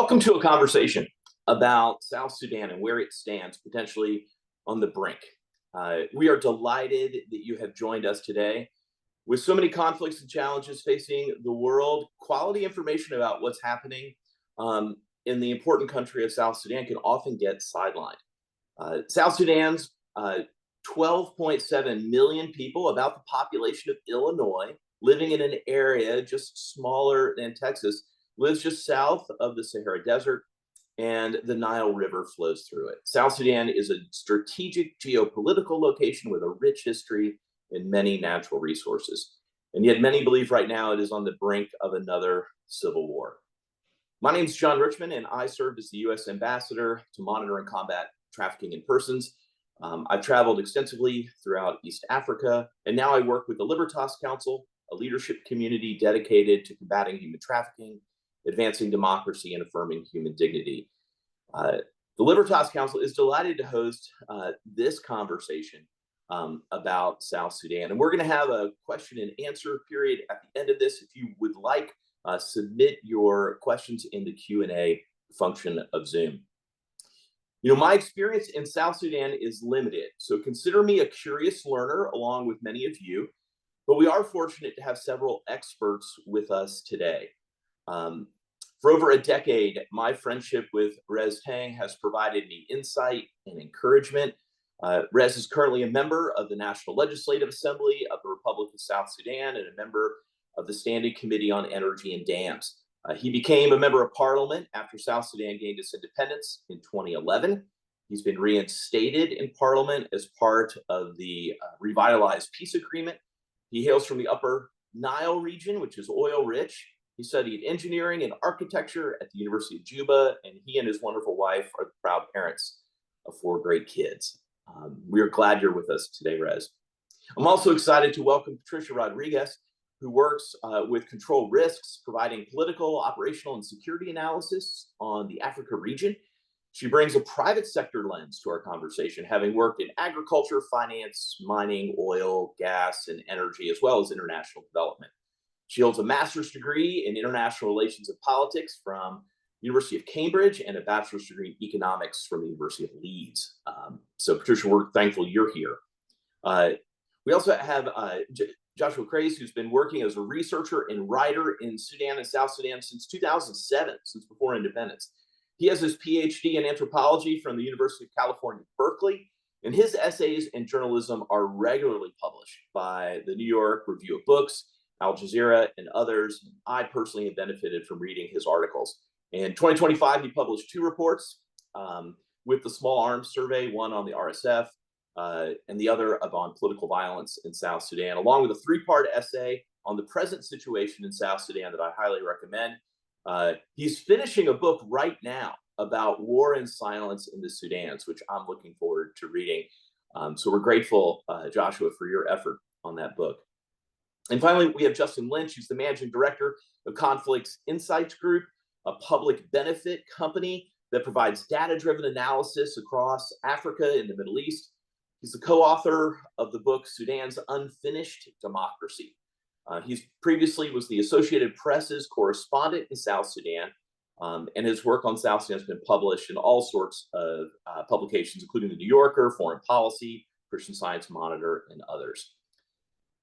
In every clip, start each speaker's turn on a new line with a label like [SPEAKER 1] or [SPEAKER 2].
[SPEAKER 1] Welcome to a conversation about South Sudan and where it stands potentially on the brink. We are delighted that you have joined us today. With so many conflicts and challenges facing the world, quality information about what's happening in the important country of South Sudan can often get sidelined. South Sudan's 12.7 million people, about the population of Illinois, living in an area just smaller than Texas, lives just south of the Sahara Desert, and the Nile River flows through it. South Sudan is a strategic geopolitical location with a rich history and many natural resources. And yet many believe right now it is on the brink of another civil war. My name is John Richmond, and I served as the U.S. ambassador to monitor and combat trafficking in persons. I've traveled extensively throughout East Africa, and now I work with the Libertas Council, a leadership community dedicated to combating human trafficking, advancing democracy, and affirming human dignity. The Libertas Council is delighted to host this conversation about South Sudan. And we're going to have a question and answer period at the end of this. If you would like, submit your questions in the Q&A function of Zoom. You know, my experience in South Sudan is limited, so consider me a curious learner along with many of you, but we are fortunate to have several experts with us today. For over a decade, my friendship with Reath Tang has provided me insight and encouragement. Reath is currently a member of the National Legislative Assembly of the Republic of South Sudan and a member of the Standing Committee on Energy and Dams. He became a member of parliament after South Sudan gained its independence in 2011. He's been reinstated in parliament as part of the revitalized peace agreement. He hails from the Upper Nile region, which is oil rich. He studied engineering and architecture at the University of Juba, and he and his wonderful wife are the proud parents of 4 great kids. We are glad you're with us today, Reath. I'm also excited to welcome Patricia Rodrigues, who works with Control Risks, providing political, operational, and security analysis on the Africa region. She brings a private sector lens to our conversation, having worked in agriculture, finance, mining, oil, gas, and energy, as well as international development. She holds a master's degree in international relations and politics from University of Cambridge and a bachelor's degree in economics from the University of Leeds. So Patricia, we're thankful you're here. We also have Joshua Craze, who's been working as a researcher and writer in Sudan and South Sudan since 2007, since before independence. He has his PhD in anthropology from the University of California, Berkeley, and his essays and journalism are regularly published by the New York Review of Books, Al Jazeera, and others. I personally have benefited from reading his articles. In 2025, he published 2 reports with the Small Arms Survey, one on the RSF and the other on political violence in South Sudan, along with a 3-part essay on the present situation in South Sudan that I highly recommend. He's finishing a book right now about war and silence in the Sudans, which I'm looking forward to reading. So we're grateful, Joshua, for your effort on that book. And finally, we have Justin Lynch, who's the managing director of Conflicts Insights Group, a public benefit company that provides data-driven analysis across Africa and the Middle East. He's the co-author of the book Sudan's Unfinished Democracy. He previously was the Associated Press's correspondent in South Sudan, and his work on South Sudan has been published in all sorts of publications, including The New Yorker, Foreign Policy, Christian Science Monitor, and others.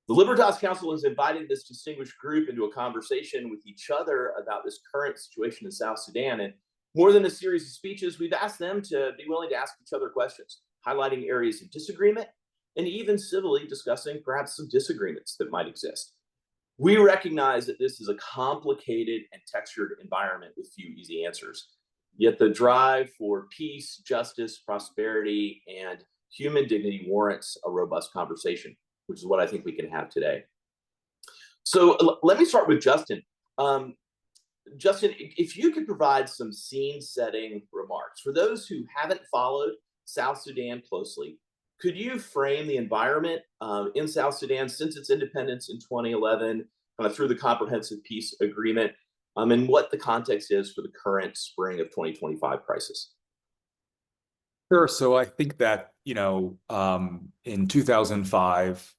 [SPEAKER 1] The Libertas Council has invited this distinguished group into a conversation with each other about this current situation in South Sudan. And more than a series of speeches, we've asked them to be willing to ask each other questions, highlighting areas of disagreement, and even civilly discussing perhaps some disagreements that might exist. We recognize that this is a complicated and textured environment with few easy answers. Yet the drive for peace, justice, prosperity, and human dignity warrants a robust conversation, which is what I think we can have today. So let me start with Justin. Justin, if you could provide some scene-setting remarks for those who haven't followed South Sudan closely, could you frame the environment in South Sudan since its independence in 2011, kind of through the comprehensive peace agreement, and what the context is for the current spring of 2025 crisis?
[SPEAKER 2] Sure. So I think that, in 2005,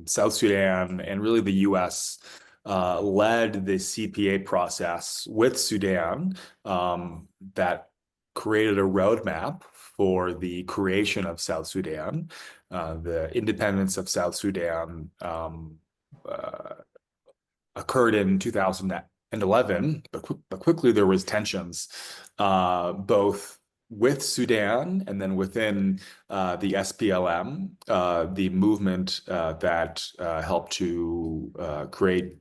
[SPEAKER 2] South Sudan and really the U.S. led the CPA process with Sudan that created a roadmap for the creation of South Sudan. The independence of South Sudan occurred in 2011, but quickly there was tensions, both with Sudan and then within the SPLM, the movement that helped to create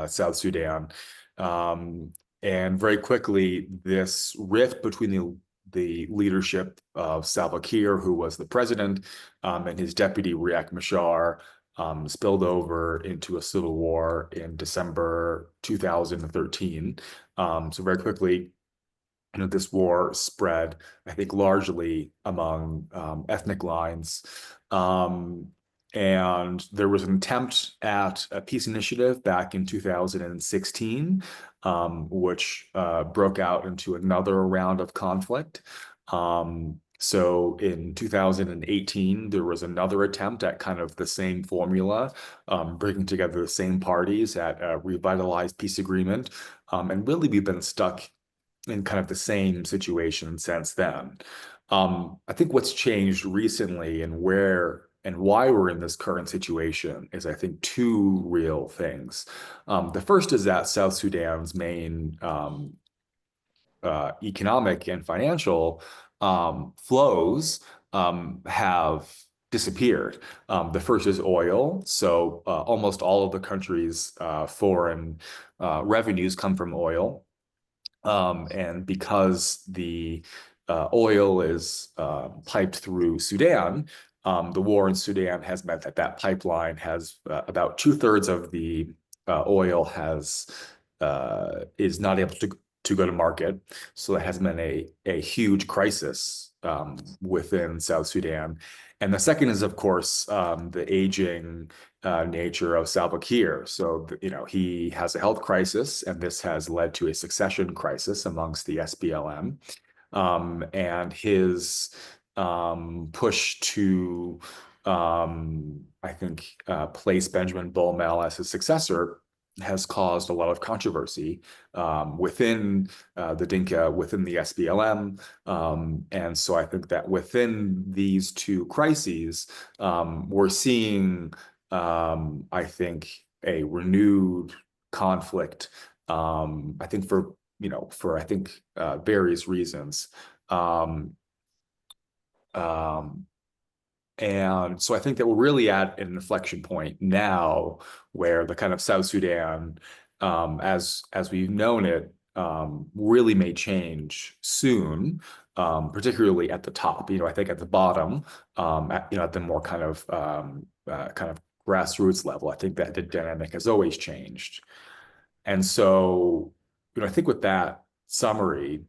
[SPEAKER 2] South Sudan. And very quickly, this rift between the leadership of Salva Kiir, who was the president, and his deputy Riek Machar, spilled over into a civil war in December 2013. So very quickly, this war spread, I think, largely among ethnic lines. And there was an attempt at a peace initiative back in 2016, which broke out into another round of conflict. So in 2018, there was another attempt at kind of the same formula, bringing together the same parties at a revitalized peace agreement. And really, we've been stuck in kind of the same situation since then. I think what's changed recently and where and why we're in this current situation is, I think, two real things. The first is that South Sudan's main economic and financial flows have disappeared. The first is oil. So almost all of the country's foreign revenues come from oil. And because the oil is piped through Sudan, the war in Sudan has meant that that pipeline has about 2/3 of the oil is not able to go to market. So it has been a huge crisis within South Sudan. And the second is, of course, the aging nature of Salva Kiir. So, he has a health crisis, and this has led to a succession crisis amongst the SPLM. And his push to, I think, place Benjamin Bolmel as his successor has caused a lot of controversy within the Dinka, within the SPLM. And so I think that within these two crises, we're seeing, I think, a renewed conflict, I think for various reasons. And so I think that we're really at an inflection point now where the kind of South Sudan, as we've known it, really may change soon, particularly at the top. I think at the bottom, at the more kind of grassroots level, I think that the dynamic has always changed. And so, I think with that summary,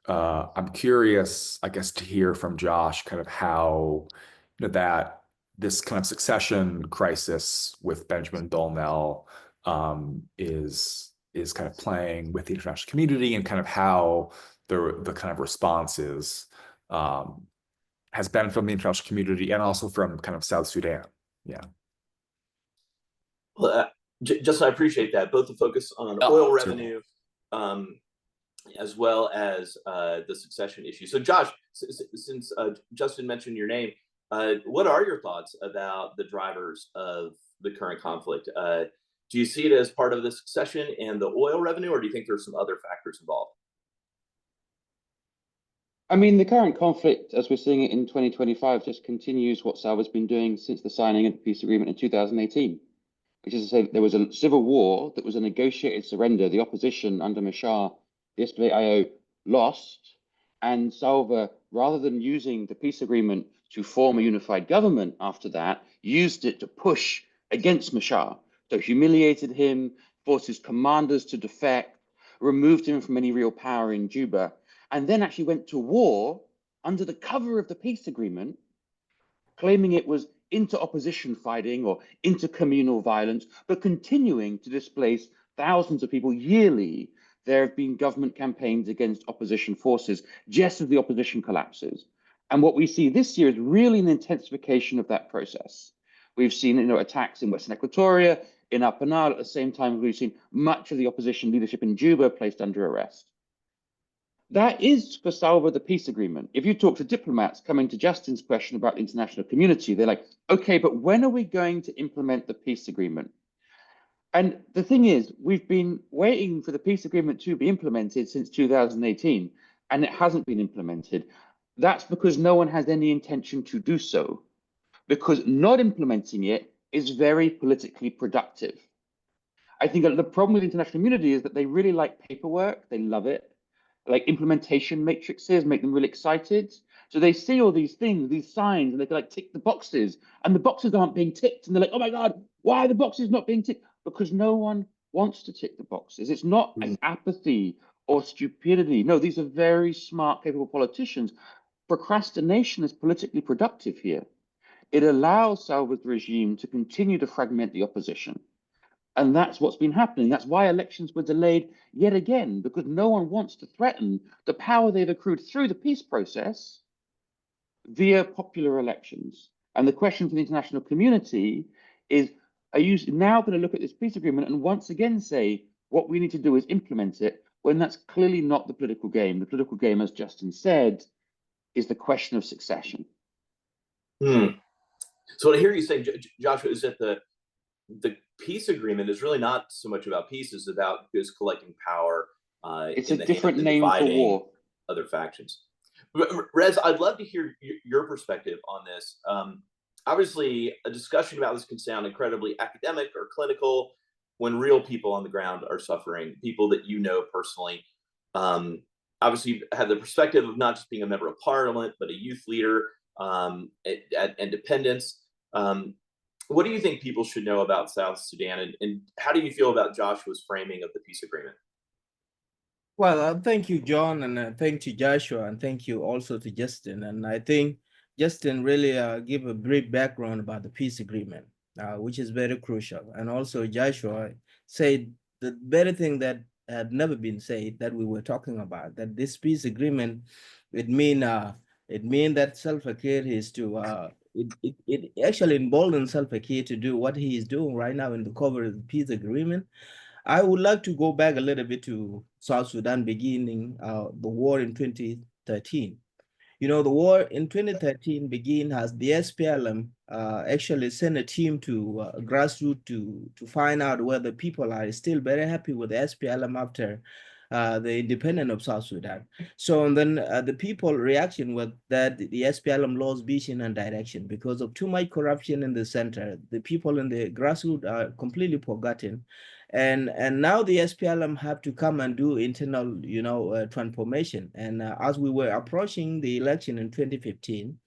[SPEAKER 2] I'm curious, I guess, to hear from Josh kind of how that this kind of succession crisis with Benjamin Bolmel is kind of playing with the international community, and kind of how the kind of responses has been from the international community and also from kind of South Sudan. Yeah.
[SPEAKER 1] Well, Justin, I appreciate that. Both the focus on oil revenue, as well as the succession issue. So, Josh, since Justin mentioned your name, what are your thoughts about the drivers of the current conflict? Do you see it as part of the succession and the oil revenue, or do you think there's some other factors involved?
[SPEAKER 3] I mean, the current conflict, as we're seeing it in 2025, just continues what Salva's been doing since the signing of the peace agreement in 2018, which is to say there was a civil war that was a negotiated surrender. The opposition under Machar, the SPLA-IO, lost, and Salva, rather than using the peace agreement to form a unified government after that, used it to push against Machar. So humiliated him, forced his commanders to defect, removed him from any real power in Juba, and then actually went to war under the cover of the peace agreement, claiming it was inter-opposition fighting or intercommunal violence, but continuing to displace thousands of people yearly. There have been government campaigns against opposition forces just as the opposition collapses. And what we see this year is really an intensification of that process. We've seen attacks in Western Equatoria, in Upper Nile at the same time we've seen much of the opposition leadership in Juba placed under arrest. That is for Salva the peace agreement. If you talk to diplomats coming to Justin's question about the international community, they're like, okay, but when are we going to implement the peace agreement? And the thing is, we've been waiting for the peace agreement to be implemented since 2018, and it hasn't been implemented. That's because no one has any intention to do so, because not implementing it is very politically productive. I think that the problem with the international community is that they really like paperwork, they love it. Like implementation matrices make them really excited. So they see all these things, these signs, and they can like tick the boxes, and the boxes aren't being ticked. And they're like, oh my God, why are the boxes not being ticked? Because no one wants to tick the boxes. It's not an apathy or stupidity. No, these are very smart, capable politicians. Procrastination is politically productive here. It allows Salva's regime to continue to fragment the opposition. And that's what's been happening. That's why elections were delayed yet again, because no one wants to threaten the power they've accrued through the peace process via popular elections. And the question for the international community is, are you now going to look at this peace agreement and once again say, what we need to do is implement it, when that's clearly not the political game? The political game, as Justin said, is the question of succession.
[SPEAKER 1] So what I hear you saying, Joshua, is that the peace agreement is really not so much about peace, it's about just collecting power.
[SPEAKER 3] It's a different name for war.
[SPEAKER 1] Other factions. Rez, I'd love to hear your perspective on this. Obviously, a discussion about this can sound incredibly academic or clinical when real people on the ground are suffering, people that you know personally. Obviously, you have the perspective of not just being a member of parliament, but a youth leader at Independence. What do you think people should know about South Sudan, and how do you feel about Joshua's framing of the peace agreement?
[SPEAKER 4] Well, thank you, John, and thank you, Joshua, and thank you also to Justin. And I think Justin really gave a brief background about the peace agreement, which is very crucial. And also Joshua said the very thing that had never been said that we were talking about, that this peace agreement, it mean that Salva Kiir is to, it actually emboldens Salva Kiir to do what he is doing right now in the cover of the peace agreement. I would like to go back a little bit to South Sudan beginning the war in 2013. You know, the war in 2013 began as the SPLM actually sent a team to grassroots to find out whether people are still very happy with the SPLM after the independence of South Sudan. So and then the people reaction was that the SPLM lost vision and direction because of too much corruption in the center. The people in the grassroots are completely forgotten. And now the SPLM have to come and do internal, transformation. And as we were approaching the election in 2015,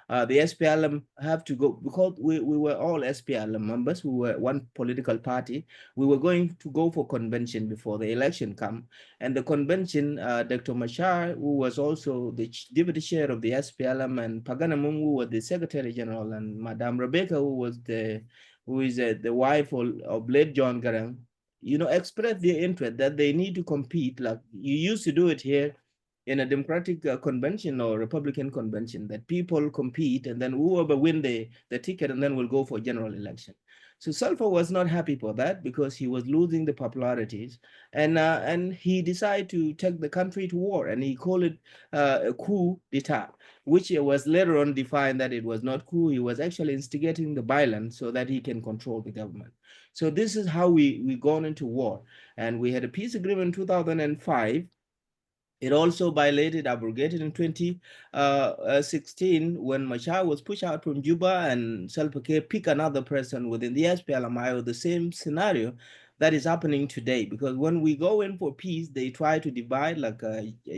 [SPEAKER 4] the SPLM have to go, because we were all SPLM members, we were one political party. We were going to go for convention before the election come. And the convention, Dr. Machar, who was also the deputy chair of the SPLM, and Paganamum, who was the secretary general, and Madame Rebecca, who is the wife of late John Garang, expressed their interest that they need to compete like you used to do it here in a Democratic convention or Republican convention, that people compete and then whoever win the ticket and then will go for general election. So Salva was not happy for that because he was losing the popularities, and he decided to take the country to war, and he called it a coup d'etat, which was later on defined that it was not coup. He was actually instigating the violence so that he can control the government. So this is how we gone into war. And we had a peace agreement in 2005. It also violated, abrogated in 2016 when Machar was pushed out from Juba and Salva Kiir picked another person within the SPLMIO, the same scenario that is happening today. Because when we go in for peace, they try to divide, like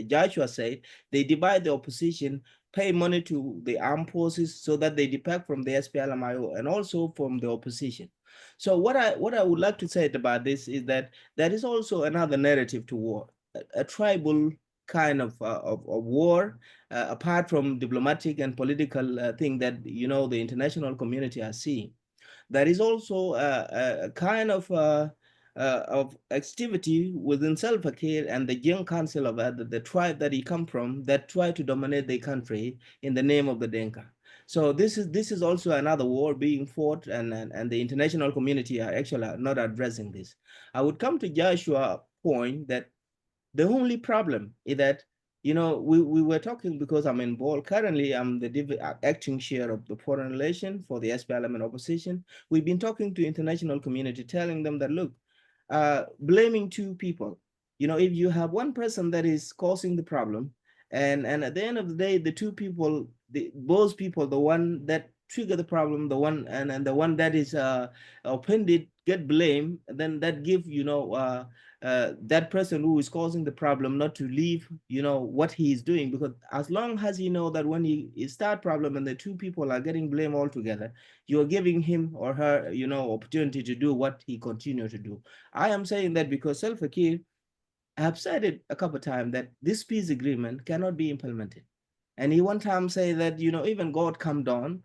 [SPEAKER 4] Joshua said, they divide the opposition, pay money to the armed forces so that they defect from the SPLMIO and also from the opposition. So what I would like to say about this is that there is also another narrative to war, a tribal kind of war, apart from diplomatic and political thing that the international community are seeing. There is also a kind of activity within Salva Kiir and the Young Council of the tribe that he come from that try to dominate the country in the name of the Denka. So this is also another war being fought, and the international community are actually not addressing this. I would come to Joshua's point that the only problem is that, you know, we were talking, because I'm involved currently, I'm the acting chair of the foreign relation for the SPLM and opposition. We've been talking to international community, telling them that, look, blaming two people, you know, if you have one person that is causing the problem, and at the end of the day, the two people, both people, the one that trigger the problem, the one and the one that is offended, get blamed, then that give, you know, that person who is causing the problem not to leave, you know, what he is doing, because as long as he know that when he start problem and the two people are getting blamed all together, you are giving him or her, you know, opportunity to do what he continue to do. I am saying that because Salva Kiir, I have said it a couple of times, that this peace agreement cannot be implemented. And he one time say that, you know, even God come down,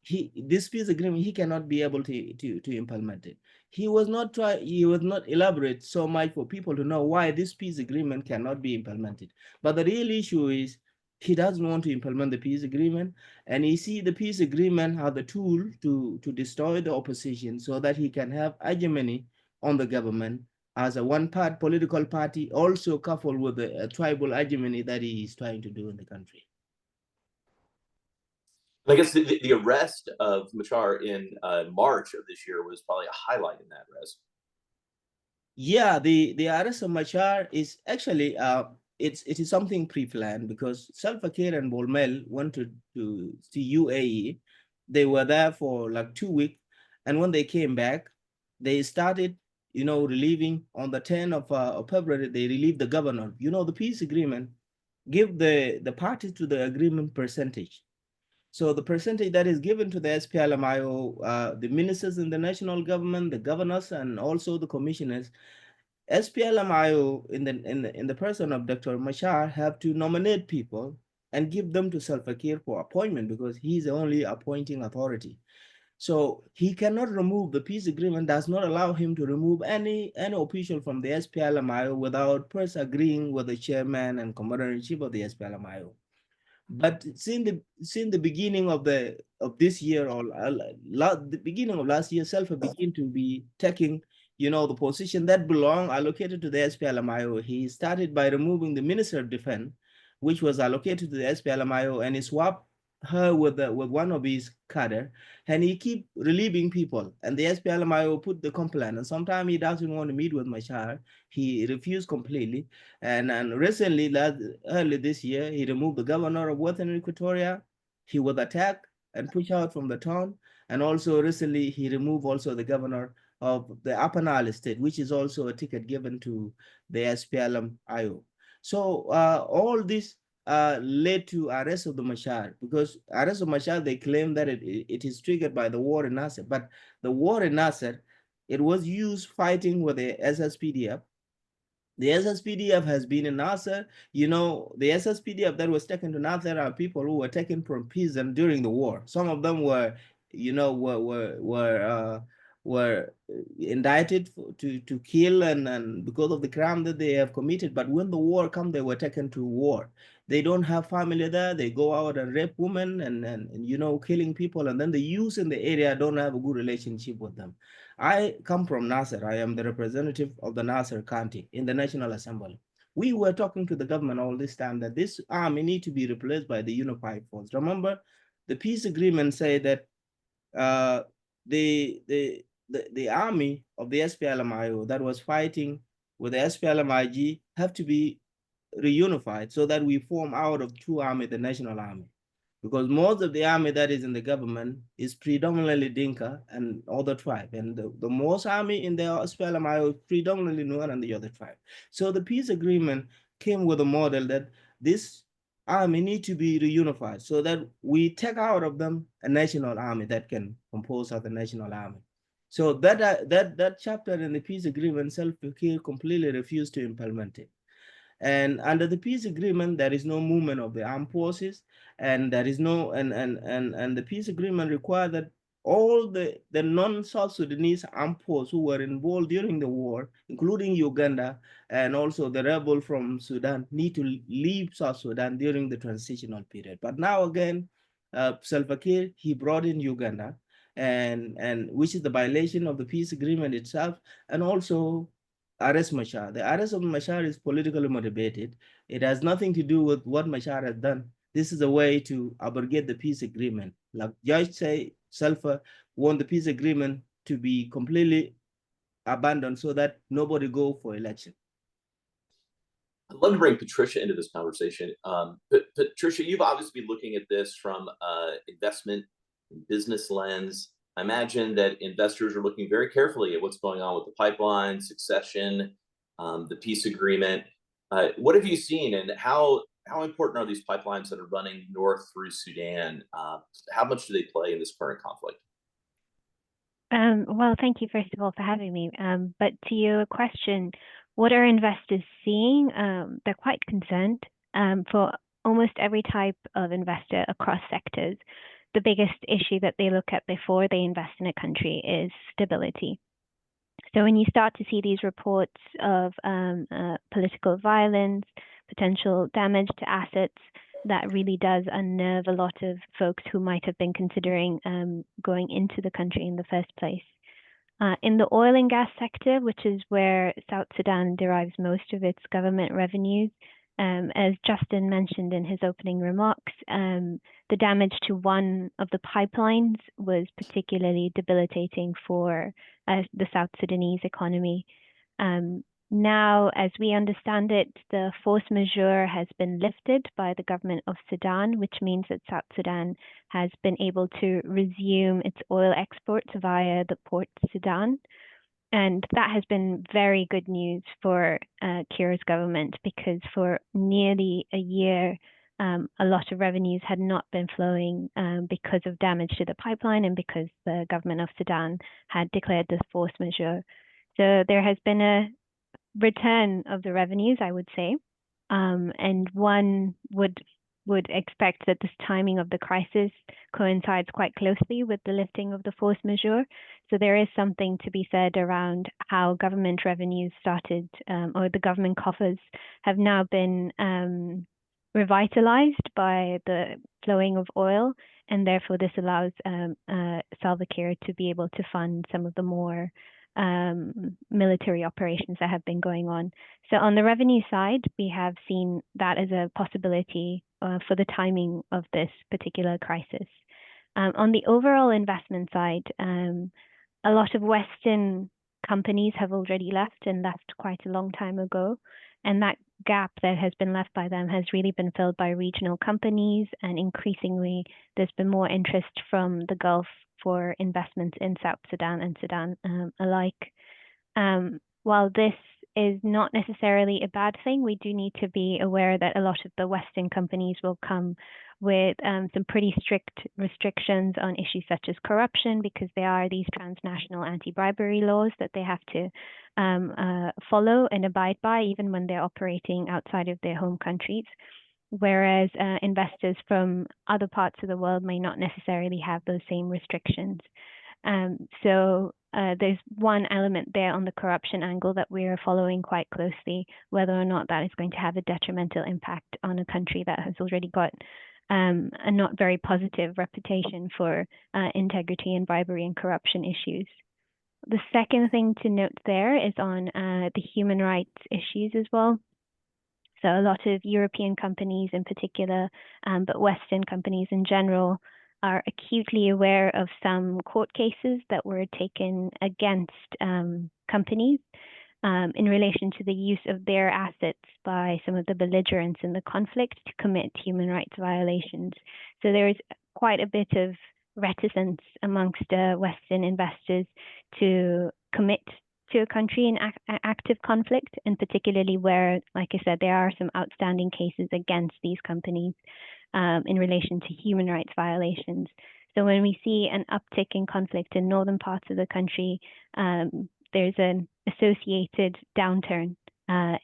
[SPEAKER 4] this peace agreement, he cannot be able to implement it. He was not elaborate so much for people to know why this peace agreement cannot be implemented. But the real issue is he doesn't want to implement the peace agreement, and he see the peace agreement as the tool to destroy the opposition so that he can have hegemony on the government as a one-part political party, also coupled with the tribal hegemony that he is trying to do in the country.
[SPEAKER 1] I guess the arrest of Machar in March of this year was probably a highlight in that, Rez.
[SPEAKER 4] Yeah, the arrest of Machar is actually it is something pre-planned, because Salva Kiir and Bolmel went to UAE. They were there for like 2 weeks, and when they came back, they started, you know, relieving on the 10th of February. They relieved the governor. You know, the peace agreement give the parties to the agreement percentage. So the percentage that is given to the SPLMIO, the ministers in the national government, the governors, and also the commissioners, SPLMIO in the person of Dr. Machar have to nominate people and give them to Salva Kiir for appointment, because he's the only appointing authority. So he cannot remove, the peace agreement does not allow him to remove any official from the SPLMIO without first agreeing with the chairman and commander-in-chief of the SPLMIO. But since the beginning of this year, or the beginning of last year, Salva began to be taking, you know, the position that belong allocated to the SPLMIO. He started by removing the Minister of Defense, which was allocated to the SPLMIO, and he swapped her with one of his cadre, and he keep relieving people. And the SPLMIO put the complaint, and sometimes he doesn't want to meet with Machar. He refused completely. And recently, early this year, he removed the governor of Western Equatoria. He was attacked and pushed out from the town. And also recently, he removed also the governor of the Upper Nile state, which is also a ticket given to the SPLM-IO. So all this led to arrest of the Machar, because arrest of Machar, they claim that it is triggered by the war in Nasser. But the war in Nasser, it was used fighting with the SSPDF. The SSPDF has been in Nasser. You know, the SSPDF that was taken to Nasser are people who were taken from prison during the war. Some of them were, you know, were indicted to kill and because of the crime that they have committed. But when the war come, they were taken to war. They don't have family there. They go out and rape women and you know, killing people. And then the youth in the area don't have a good relationship with them. I come from Nasser. I am the representative of the Nasser County in the National Assembly. We were talking to the government all this time that this army need to be replaced by the unified force. Remember, the peace agreement said that the army of the SPLMIO that was fighting with the SPLMIG have to be reunified so that we form out of two army, the national army. Because most of the army that is in the government is predominantly Dinka and other tribe. And the most army in the SPLMIO is predominantly Nuer and the other tribe. So the peace agreement came with a model that this army need to be reunified so that we take out of them a national army that can compose of the national army. So that chapter in the peace agreement, Salva Kiir completely refused to implement it. And under the peace agreement, there is no movement of the armed forces, and there is no and the peace agreement required that all the non-South Sudanese armed forces who were involved during the war, including Uganda and also the rebel from Sudan, need to leave South Sudan during the transitional period. But now again, Salva Kiir, he brought in Uganda, and which is the violation of the peace agreement itself, and also arrest Machar. The arrest of Machar is politically motivated. It has nothing to do with what Machar has done. This is a way to abrogate the peace agreement. Like Judge say, Salva want the peace agreement to be completely abandoned so that nobody go for election.
[SPEAKER 1] I'd love to bring Patricia into this conversation. Patricia, you've obviously been looking at this from investment and business lens. I imagine that investors are looking very carefully at what's going on with the pipeline, succession, the peace agreement. What have you seen, and how important are these pipelines that are running north through Sudan? How much do they play in this current conflict?
[SPEAKER 5] Well, thank you, first of all, for having me. But to your question, what are investors seeing? They're quite concerned. For almost every type of investor across sectors, the biggest issue that they look at before they invest in a country is stability. So when you start to see these reports of political violence, potential damage to assets, that really does unnerve a lot of folks who might have been considering going into the country in the first place. In the oil and gas sector, which is where South Sudan derives most of its government revenues, as Justin mentioned in his opening remarks, the damage to one of the pipelines was particularly debilitating for the South Sudanese economy. Now, as we understand it, the force majeure has been lifted by the government of Sudan, which means that South Sudan has been able to resume its oil exports via the Port Sudan. And that has been very good news for Kiir's government, because for nearly a year, a lot of revenues had not been flowing because of damage to the pipeline and because the government of Sudan had declared this force majeure. So there has been a return of the revenues, I would say, and one would expect that this timing of the crisis coincides quite closely with the lifting of the force majeure. So there is something to be said around how government revenues started, or the government coffers have now been revitalized by the flowing of oil, and therefore this allows Salva Kiir to be able to fund some of the more military operations that have been going on. So on the revenue side, we have seen that as a possibility for the timing of this particular crisis. On the overall investment side, a lot of Western companies have already left, and left quite a long time ago. And that gap that has been left by them has really been filled by regional companies, and increasingly there's been more interest from the Gulf for investments in South Sudan and Sudan alike. While this is not necessarily a bad thing, we do need to be aware that a lot of the Western companies will come with some pretty strict restrictions on issues such as corruption, because there are these transnational anti-bribery laws that they have to follow and abide by, even when they're operating outside of their home countries. Whereas investors from other parts of the world may not necessarily have those same restrictions. So there's one element there on the corruption angle that we are following quite closely, whether or not that is going to have a detrimental impact on a country that has already got a not very positive reputation for integrity and bribery and corruption issues. The second thing to note there is on the human rights issues as well. So a lot of European companies in particular, but Western companies in general, are acutely aware of some court cases that were taken against companies in relation to the use of their assets by some of the belligerents in the conflict to commit human rights violations. So there is quite a bit of reticence amongst Western investors to commit to a country in active conflict, and particularly where, like I said, there are some outstanding cases against these companies in relation to human rights violations. So when we see an uptick in conflict in northern parts of the country, there's an associated downturn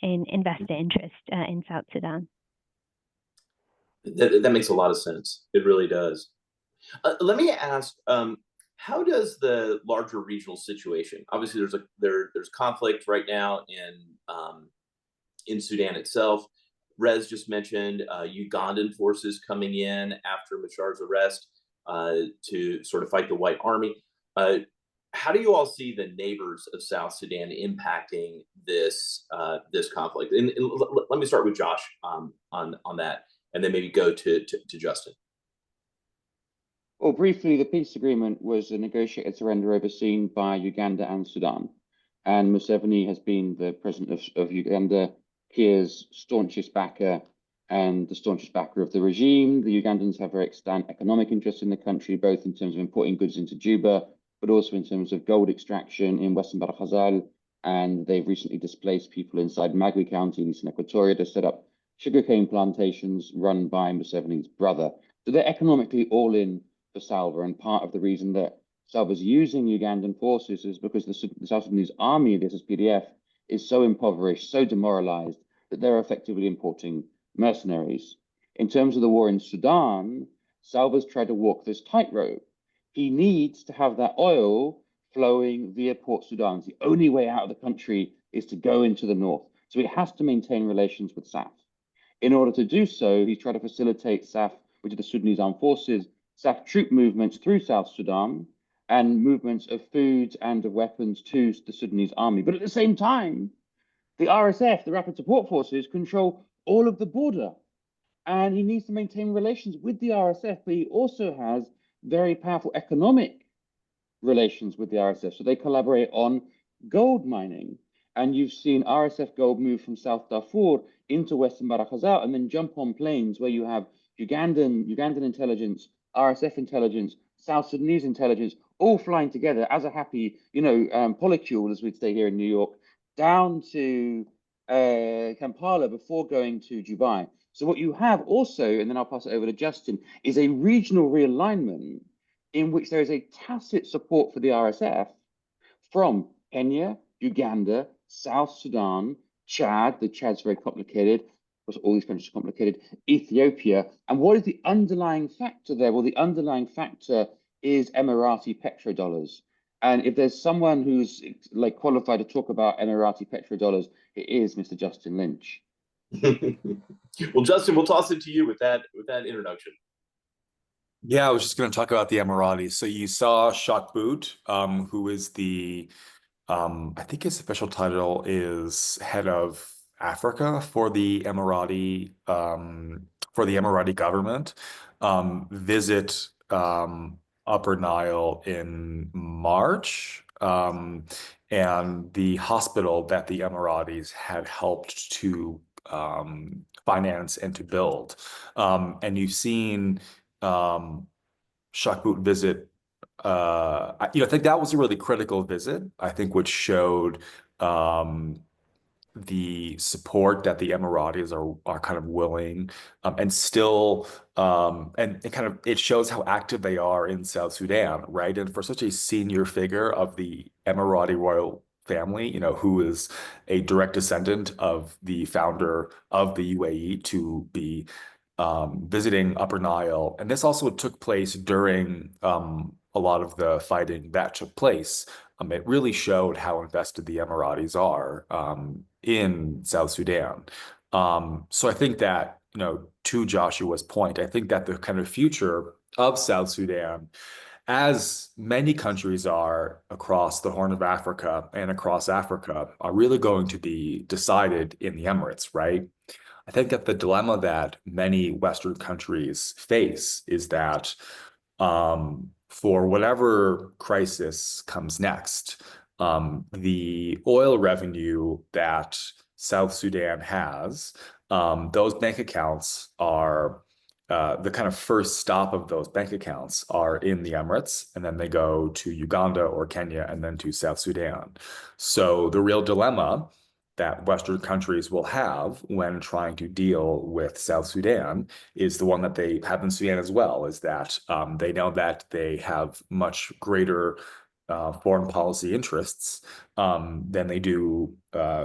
[SPEAKER 5] in investor interest in South Sudan.
[SPEAKER 1] That makes a lot of sense. It really does. Let me ask, how does the larger regional situation, obviously there's conflict right now in Sudan itself. Rez just mentioned Ugandan forces coming in after Mashar's arrest to sort of fight the White Army. How do you all see the neighbors of South Sudan impacting this conflict? And let me start with Josh on that, and then maybe go to Justin.
[SPEAKER 3] Well, briefly, the peace agreement was a negotiated surrender overseen by Uganda and Sudan. And Museveni has been the president of Uganda, Kiir's staunchest backer and the staunchest backer of the regime. The Ugandans have very extant economic interests in the country, both in terms of importing goods into Juba, but also in terms of gold extraction in Western Bahr el Ghazal. And they've recently displaced people inside Magui County in Eastern Equatoria to set up sugarcane plantations run by Museveni's brother. So they're economically all in for Salva, and part of the reason that Salva's using Ugandan forces is because the South Sudanese army, the SSPDF, is so impoverished, so demoralized, that they're effectively importing mercenaries. In terms of the war in Sudan, Salva's tried to walk this tightrope. He needs to have that oil flowing via Port Sudan. The only way out of the country is to go into the north. So he has to maintain relations with SAF. In order to do so, he's tried to facilitate SAF, which are the Sudanese armed forces, SAF troop movements through South Sudan and movements of food and of weapons to the Sudanese army. But at the same time, the RSF, the Rapid Support Forces, control all of the border. And he needs to maintain relations with the RSF, but he also has very powerful economic relations with the RSF. So they collaborate on gold mining. And you've seen RSF gold move from South Darfur into Western Bahr el Ghazal and then jump on planes where you have Ugandan intelligence, RSF intelligence, South Sudanese intelligence, all flying together as a happy, polycule, as we'd say here in New York, down to Kampala before going to Dubai. So what you have also, and then I'll pass it over to Justin, is a regional realignment in which there is a tacit support for the RSF from Kenya, Uganda, South Sudan, Chad. The Chad's very complicated. Of course, all these countries are complicated. Ethiopia. And what is the underlying factor there? Well, the underlying factor is Emirati petrodollars. And if there's someone who's like qualified to talk about Emirati petrodollars, it is Mr. Justin Lynch.
[SPEAKER 1] Well, Justin, we'll toss it to you with that introduction.
[SPEAKER 2] Yeah, I was just going to talk about the Emiratis. So you saw Shakbout, who is the, I think his official title is head of Africa for the Emirati government, visit Upper Nile in March, and the hospital that the Emiratis had helped to finance and to build. And you've seen Shakbout visit. I think that was a really critical visit. I think which showed the support that the Emiratis are kind of willing and still and kind of it shows how active they are in South Sudan, right? And for such a senior figure of the Emirati royal family, who is a direct descendant of the founder of the UAE, to be visiting Upper Nile. And this also took place during a lot of the fighting that took place. It really showed how invested the Emiratis are in South Sudan. So I think that, to Joshua's point, I think that the kind of future of South Sudan, as many countries are across the Horn of Africa and across Africa, are really going to be decided in the Emirates, right? I think that the dilemma that many Western countries face is that for whatever crisis comes next, the oil revenue that South Sudan has, those bank accounts are the kind of first stop of those bank accounts are in the Emirates, and then they go to Uganda or Kenya and then to South Sudan. So the real dilemma that Western countries will have when trying to deal with South Sudan is the one that they have in Sudan as well, is that they know that they have much greater foreign policy interests than they do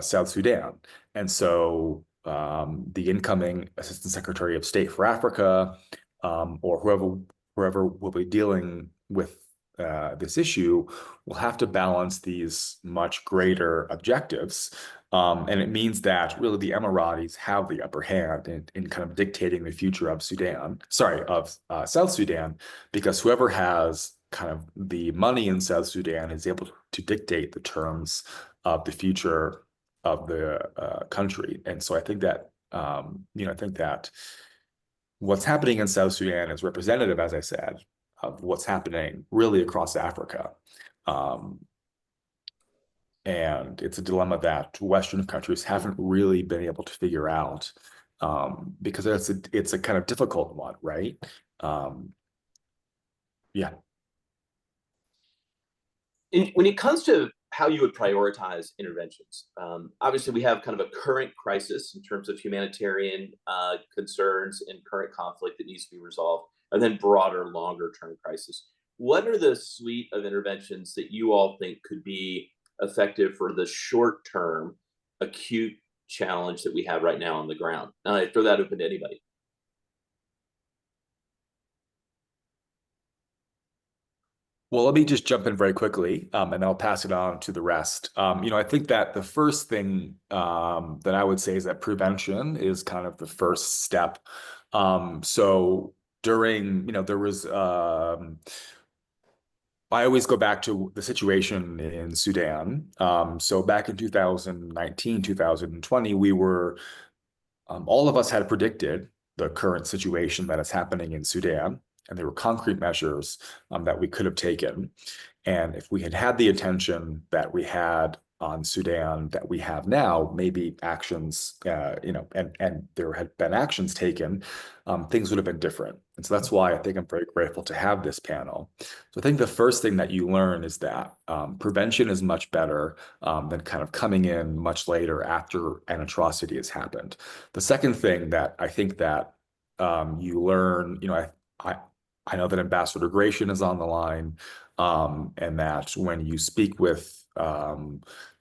[SPEAKER 2] South Sudan. And so the incoming Assistant Secretary of State for Africa or whoever will be dealing with this issue will have to balance these much greater objectives. And it means that really the Emiratis have the upper hand in kind of dictating the future of South Sudan, because whoever has kind of the money in South Sudan is able to dictate the terms of the future of the country. And so I think that, I think that what's happening in South Sudan is representative, as I said, of what's happening really across Africa. And it's a dilemma that Western countries haven't really been able to figure out, because it's a kind of difficult one, right? Yeah.
[SPEAKER 1] When it comes to how you would prioritize interventions, obviously we have kind of a current crisis in terms of humanitarian concerns and current conflict that needs to be resolved, and then broader, longer-term crisis. What are the suite of interventions that you all think could be effective for the short-term acute challenge that we have right now on the ground? I throw that open to anybody.
[SPEAKER 2] Well, let me just jump in very quickly, and then I'll pass it on to the rest. I think that the first thing that I would say is that prevention is kind of the first step. So during, there was, I always go back to the situation in Sudan. So back in 2019, 2020, we were, all of us had predicted the current situation that is happening in Sudan. And there were concrete measures that we could have taken. And if we had had the attention that we had on Sudan that we have now, maybe actions, and there had been actions taken, things would have been different. And so that's why I think I'm very grateful to have this panel. So I think the first thing that you learn is that prevention is much better than kind of coming in much later after an atrocity has happened. The second thing that I think that you learn, I know that Ambassador Gratian is on the line, and that when you speak with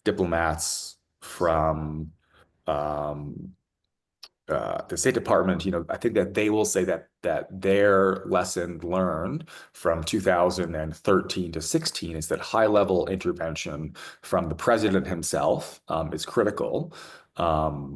[SPEAKER 2] diplomats from the State Department, I think that they will say that their lesson learned from 2013 to 16 is that high-level intervention from the president himself is critical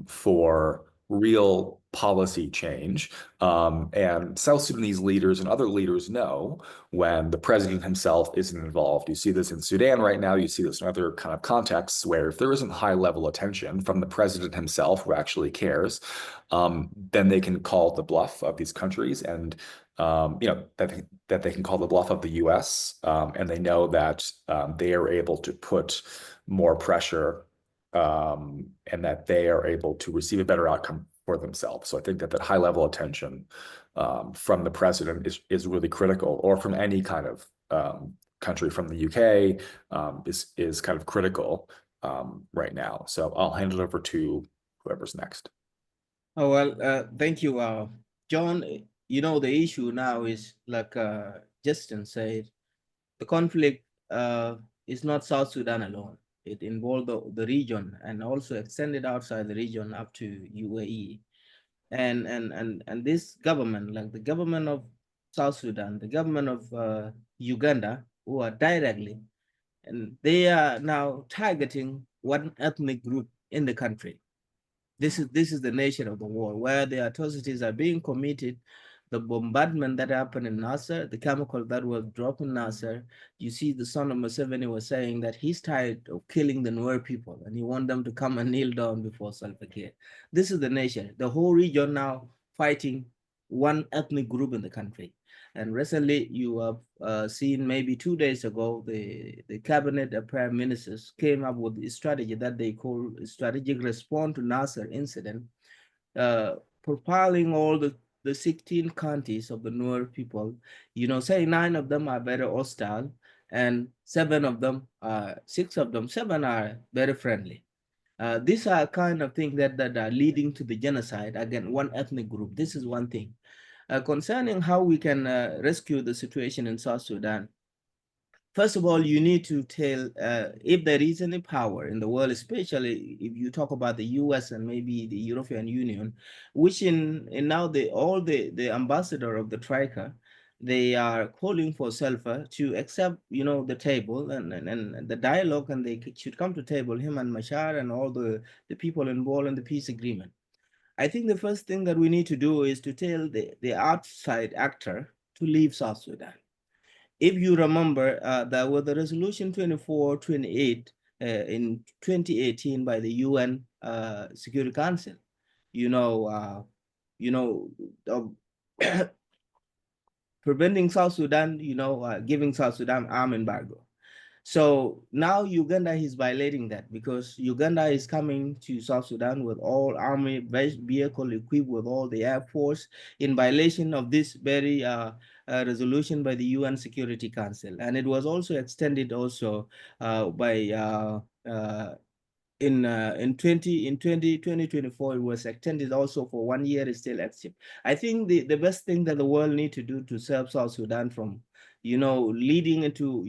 [SPEAKER 2] for real policy change. And South Sudanese leaders and other leaders know when the president himself isn't involved. You see this in Sudan right now. You see this in other kind of contexts where if there isn't high-level attention from the president himself who actually cares, then they can call the bluff of these countries, and that they can call the bluff of the U.S. And they know that they are able to put more pressure, and that they are able to receive a better outcome for themselves. So I think that high-level attention from the president is really critical, or from any kind of country, from the UK, is kind of critical right now. So I'll hand it over to whoever's next.
[SPEAKER 4] Oh, well, thank you, John. The issue now is, like Justin said, the conflict is not South Sudan alone. It involved the region, and also extended outside the region up to UAE. And this government, like the government of South Sudan, the government of Uganda, who are directly, and they are now targeting one ethnic group in the country. This is the nature of the war, where the atrocities are being committed. The bombardment that happened in Nasser, the chemical that was dropped in Nasser. You see, the son of Museveni was saying that he's tired of killing the Nuer people, and he wants them to come and kneel down before Salva Kiir. This is the nature. The whole region now fighting one ethnic group in the country. And recently, you have seen, maybe 2 days ago, the cabinet of prime ministers came up with a strategy that they call strategic response to Nasser incident, profiling all the 16 counties of the Nuer people, say 9 of them are very hostile, and 7 of them are very friendly. These are kind of things that are leading to the genocide against one ethnic group. This is one thing. Concerning how we can rescue the situation in South Sudan, first of all, you need to tell if there is any power in the world, especially if you talk about the US and maybe the European Union, which in now all the ambassador of the Troika, they are calling for Salva to accept, the table and the dialogue, and they should come to table, him and Machar and all the people involved in the peace agreement. I think the first thing that we need to do is to tell the outside actor to leave South Sudan. If you remember, there was the resolution 2428 in 2018 by the UN Security Council, preventing South Sudan, giving South Sudan arm embargo. So now Uganda is violating that, because Uganda is coming to South Sudan with all army vehicle equipped with all the air force, in violation of this very resolution by the UN Security Council. And it was also extended also by in 2024, it was extended also for 1 year. It's still active. I think the best thing that the world need to do to save South Sudan from leading into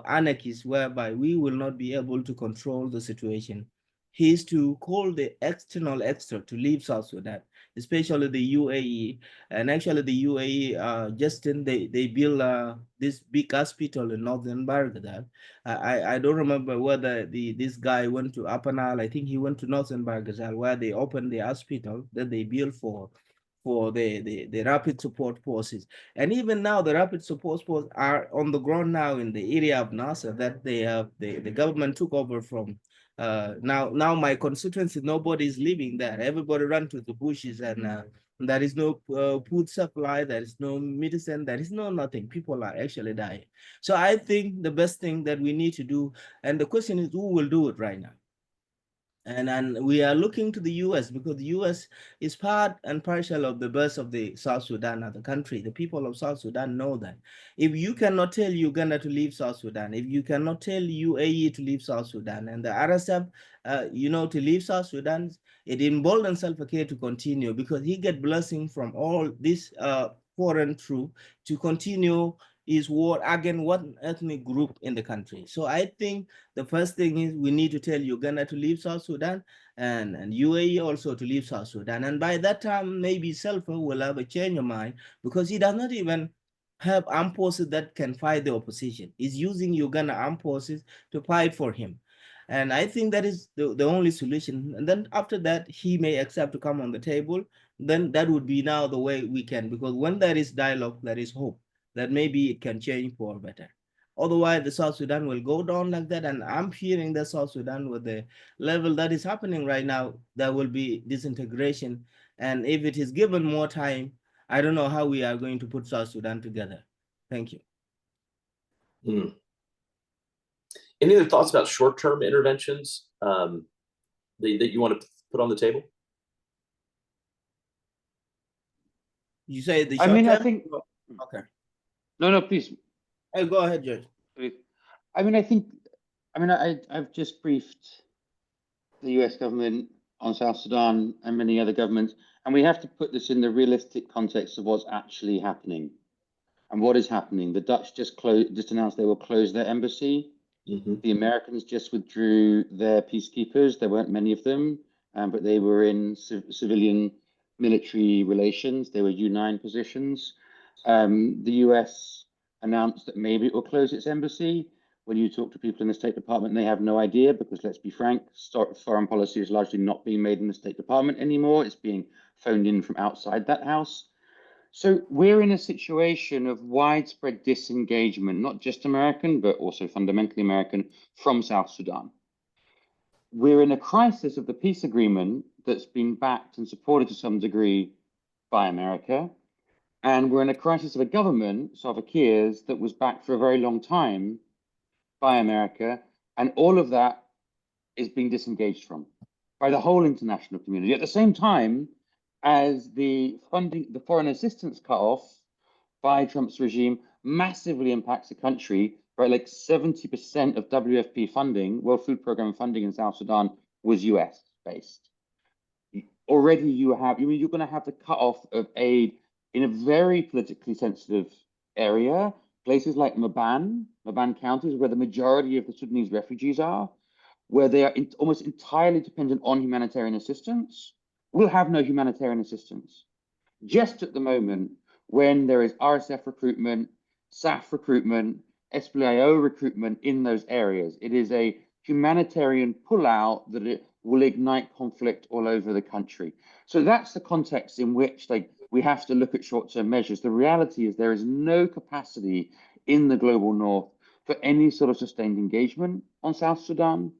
[SPEAKER 4] anarchies whereby we will not be able to control the situation, is to call the external actor to leave South Sudan, especially the UAE. And actually the UAE, Justin, they built this big hospital in northern Baghdad. I don't remember whether this guy went to Upper Nile. I think he went to northern Baghdad, where they opened the hospital that they built for the rapid support forces. And even now, the rapid support forces are on the ground now in the area of Nasser that they have the government took over from. Now my constituency, nobody's living there. Everybody ran to the bushes, and there is no food supply, there is no medicine, there is no nothing. People are actually dying. So I think the best thing that we need to do, and the question is, who will do it right now? And we are looking to the US, because the US is part and parcel of the birth of the South Sudan as a country. The people of South Sudan know that. If you cannot tell Uganda to leave South Sudan, if you cannot tell UAE to leave South Sudan, and the RSF, to leave South Sudan, it emboldens Salva Kiir to continue, because he get blessing from all this foreign troops to continue is war against one ethnic group in the country. So I think the first thing is we need to tell Uganda to leave South Sudan, and UAE also to leave South Sudan. And by that time, maybe Salva will have a change of mind, because he does not even have armed forces that can fight the opposition. He's using Uganda armed forces to fight for him. And I think that is the only solution. And then after that, he may accept to come on the table. Then that would be now the way we can, because when there is dialogue, there is hope that maybe it can change for better. Otherwise, the South Sudan will go down like that. And I'm fearing that South Sudan, with the level that is happening right now, there will be disintegration. And if it is given more time, I don't know how we are going to put South Sudan together. Thank you.
[SPEAKER 1] Any other thoughts about short-term interventions that you want to put on the table?
[SPEAKER 4] You say the
[SPEAKER 3] I
[SPEAKER 4] short
[SPEAKER 3] mean,
[SPEAKER 4] term?
[SPEAKER 3] I think.
[SPEAKER 4] Okay.
[SPEAKER 3] No, please.
[SPEAKER 4] Hey, go ahead, Judge.
[SPEAKER 3] I mean, I've just briefed the US government on South Sudan and many other governments, and we have to put this in the realistic context of what's actually happening. And what is happening? The Dutch just announced they will close their embassy. The Americans just withdrew their peacekeepers. There weren't many of them, but they were in civilian military relations. They were U9 positions. The US announced that maybe it will close its embassy. When you talk to people in the State Department, they have no idea, because let's be frank, foreign policy is largely not being made in the State Department anymore. It's being phoned in from outside that house. So we're in a situation of widespread disengagement, not just American, but also fundamentally American, from South Sudan. We're in a crisis of the peace agreement that's been backed and supported to some degree by America. And we're in a crisis of a government, Salva Kiir's, that was backed for a very long time by America. And all of that is being disengaged from by the whole international community. At the same time, as the foreign assistance cut off by Trump's regime massively impacts the country, right? Like 70% of WFP funding, World Food Program funding in South Sudan, was US based. Already you're going to have the cut off of aid in a very politically sensitive area, places like Maban counties, where the majority of the Sudanese refugees are, where they are almost entirely dependent on humanitarian assistance. We'll have no humanitarian assistance. Just at the moment when there is RSF recruitment, SAF recruitment, SPLIO recruitment in those areas. It is a humanitarian pullout that it will ignite conflict all over the country. So that's the context in which we have to look at short-term measures. The reality is there is no capacity in the global north for any sort of sustained engagement on South Sudan.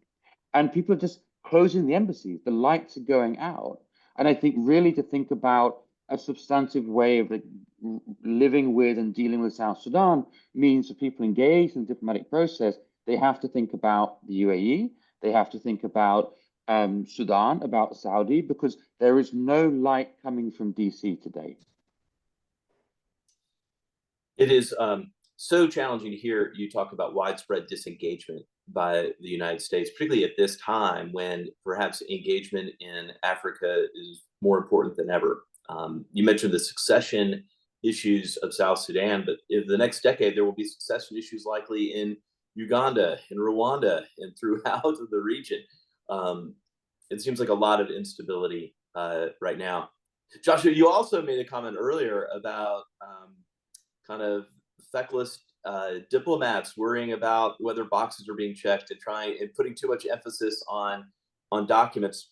[SPEAKER 3] And people are just closing the embassies. The lights are going out. And I think really to think about a substantive way of living with and dealing with South Sudan means for people engaged in the diplomatic process, they have to think about the UAE, they have to think about Sudan, about Saudi, because there is no light coming from DC today.
[SPEAKER 1] It is so challenging to hear you talk about widespread disengagement by the United States, particularly at this time when perhaps engagement in Africa is more important than ever. You mentioned the succession issues of South Sudan, but in the next decade, there will be succession issues likely in Uganda, in Rwanda, and throughout the region. It seems like a lot of instability right now. Joshua, you also made a comment earlier about kind of feckless diplomats worrying about whether boxes are being checked and putting too much emphasis on documents.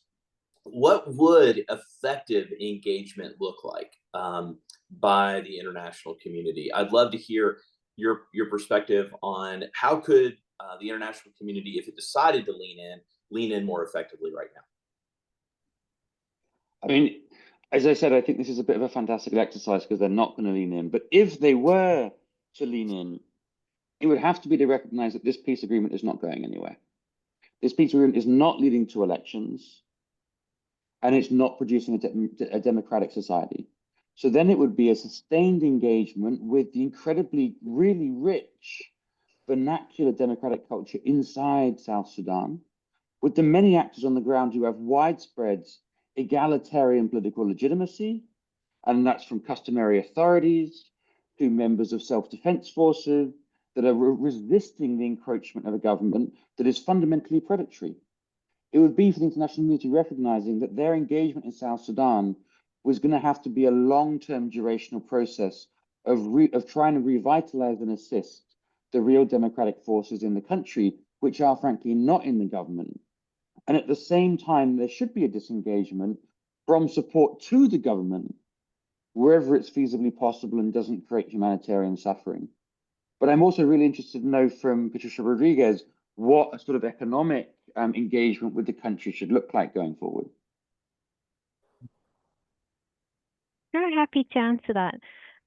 [SPEAKER 1] What would effective engagement look like by the international community? I'd love to hear your perspective on how could the international community, if it decided to lean in more effectively right now.
[SPEAKER 3] I mean, as I said, I think this is a bit of a fantastical exercise because they're not going to lean in. But if they were to lean in, it would have to be to recognize that this peace agreement is not going anywhere. This peace agreement is not leading to elections, and it's not producing a democratic society. So then it would be a sustained engagement with the incredibly, really rich vernacular democratic culture inside South Sudan, with the many actors on the ground who have widespread egalitarian political legitimacy, and that's from customary authorities to members of self-defense forces that are resisting the encroachment of a government that is fundamentally predatory. It would be for the international community recognizing that their engagement in South Sudan was going to have to be a long-term durational process of trying to revitalize and assist the real democratic forces in the country, which are frankly not in the government. And at the same time, there should be a disengagement from support to the government wherever it's feasibly possible and doesn't create humanitarian suffering. But I'm also really interested to know from Patricia Rodrigues what a sort of economic engagement with the country should look like going forward.
[SPEAKER 5] Very happy to answer that.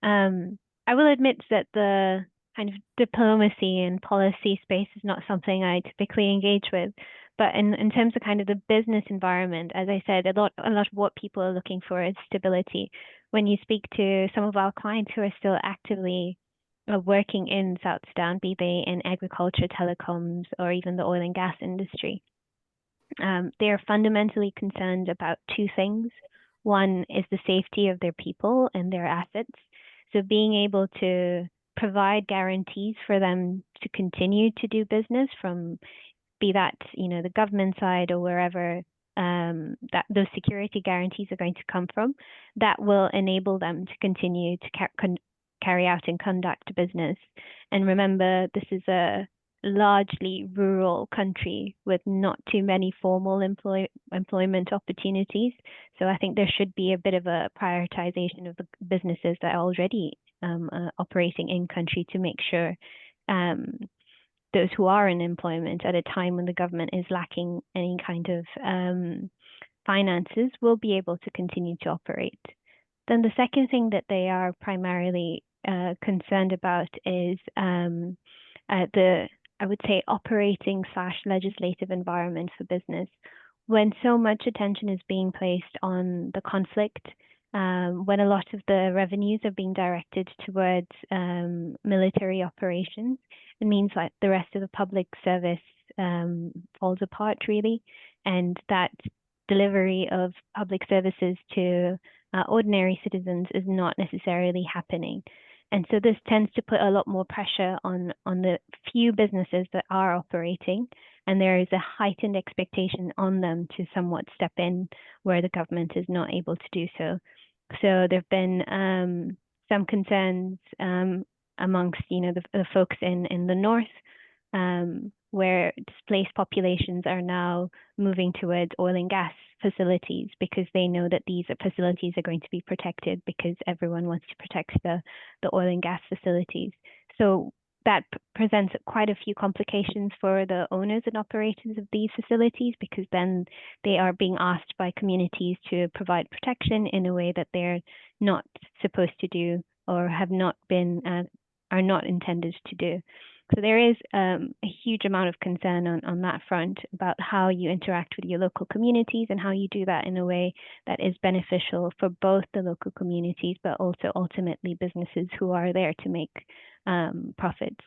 [SPEAKER 5] I will admit that the kind of diplomacy and policy space is not something I typically engage with. But in terms of kind of the business environment, as I said, a lot of what people are looking for is stability. When you speak to some of our clients who are still actively working in South Sudan, be they in agriculture, telecoms, or even the oil and gas industry, they are fundamentally concerned about two things. One is the safety of their people and their assets. So being able to provide guarantees for them to continue to do business from, be that, the government side or wherever that those security guarantees are going to come from, that will enable them to continue to carry out and conduct business. And remember, this is a largely rural country with not too many formal employment opportunities. So I think there should be a bit of a prioritization of the businesses that are already operating in country to make sure those who are in employment at a time when the government is lacking any kind of finances will be able to continue to operate. Then the second thing that they are primarily concerned about is I would say, operating/legislative environment for business. When so much attention is being placed on the conflict, when a lot of the revenues are being directed towards military operations, it means like the rest of the public service falls apart really, and that delivery of public services to ordinary citizens is not necessarily happening. And so this tends to put a lot more pressure on the few businesses that are operating, and there is a heightened expectation on them to somewhat step in where the government is not able to do so. So there have been some concerns amongst, the folks in the north, where displaced populations are now moving towards oil and gas facilities because they know that these facilities are going to be protected because everyone wants to protect the oil and gas facilities. So that presents quite a few complications for the owners and operators of these facilities, because then they are being asked by communities to provide protection in a way that they're not supposed to do or have not been, are not intended to do. So there is a huge amount of concern on that front about how you interact with your local communities and how you do that in a way that is beneficial for both the local communities, but also ultimately businesses who are there to make profits.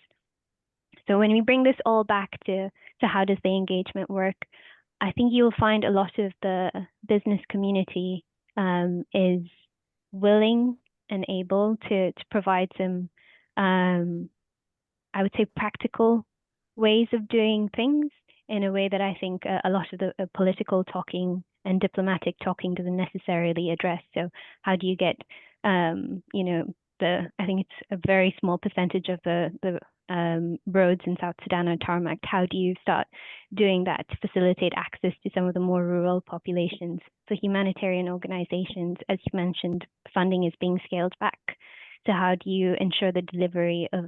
[SPEAKER 5] So when we bring this all back to how does the engagement work, I think you'll find a lot of the business community is willing and able to provide some I would say practical ways of doing things in a way that I think a lot of the political talking and diplomatic talking doesn't necessarily address. So how do you get, I think it's a very small percentage of the roads in South Sudan are tarmacked. How do you start doing that to facilitate access to some of the more rural populations? For humanitarian organizations, as you mentioned, funding is being scaled back. So how do you ensure the delivery of